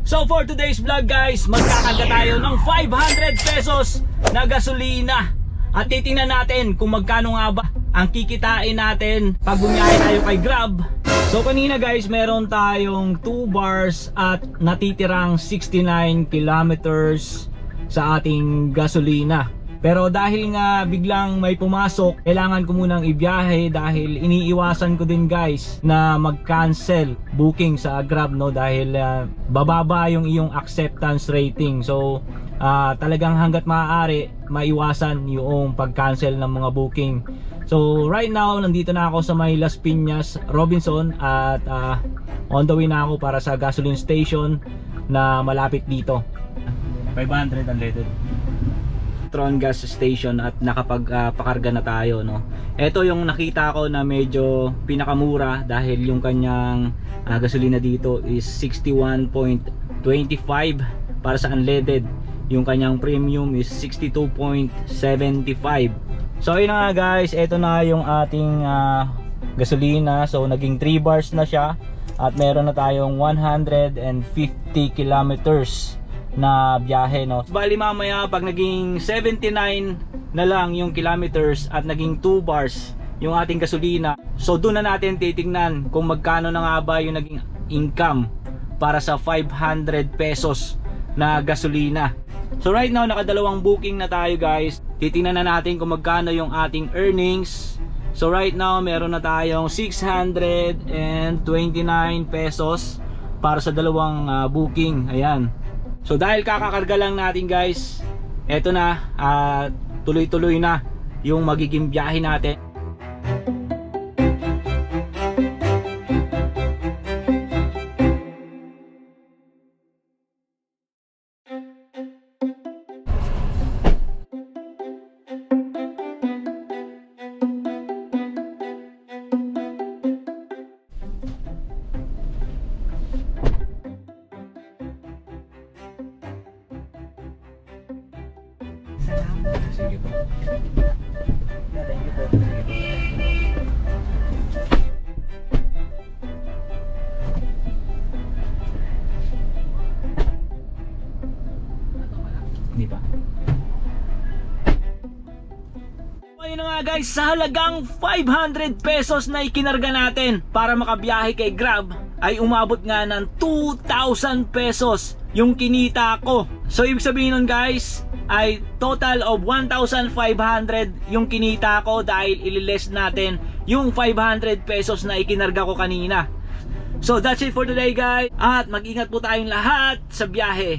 So for today's vlog guys, magkakarga tayo ng 500 pesos na gasolina. At titingnan natin kung magkano nga ba ang kikitain natin pag bumiyahe tayo kay Grab. So kanina guys, meron tayong 2 bars at natitirang 69 kilometers sa ating gasolina. Pero dahil nga biglang may pumasok, kailangan ko munang ibiyahe dahil iniiwasan ko din guys na mag-cancel booking sa Grab, no, dahil bababa yung iyong acceptance rating. So talagang hanggat maaari maiwasan yung pag-cancel ng mga booking. So right now nandito na ako sa may Las Piñas Robinson at on the way na ako para sa gasoline station na malapit dito. 500 unleaded Tron gas station at nakapagpakarga na tayo, no. Ito yung nakita ko na medyo pinakamura dahil yung kanyang gasolina dito is 61.25 para sa unleaded. Yung kanyang premium is 62.75. So ayun na nga guys, ito na yung ating gasolina. So naging 3 bars na siya at meron na tayong 150 kilometers na biyahe, no. Bali mamaya pag naging 79 na lang yung kilometers at naging 2 bars yung ating gasolina, so doon na natin titingnan kung magkano na nga ba yung naging income para sa 500 pesos na gasolina. So right now nakadalawang booking na tayo guys. Titingnan na natin kung magkano yung ating earnings. So right now meron na tayong 629 pesos para sa dalawang booking. Ayan. So dahil kakakarga lang natin guys, eto na, tuloy-tuloy na yung magiging biyahe natin. Sige po. Thank you po. Hindi pa. Ayun na nga guys, sa halagang 500 pesos na ikinarga natin para makabiyahe kay Grab, ay umabot nga ng 2,000 pesos yung kinita ko. So ibig sabihin nun guys, ay total of 1,500 yung kinita ko dahil ililes natin yung 500 pesos na ikinarga ko kanina. So that's it for today guys, at mag-ingat po tayong lahat sa biyahe.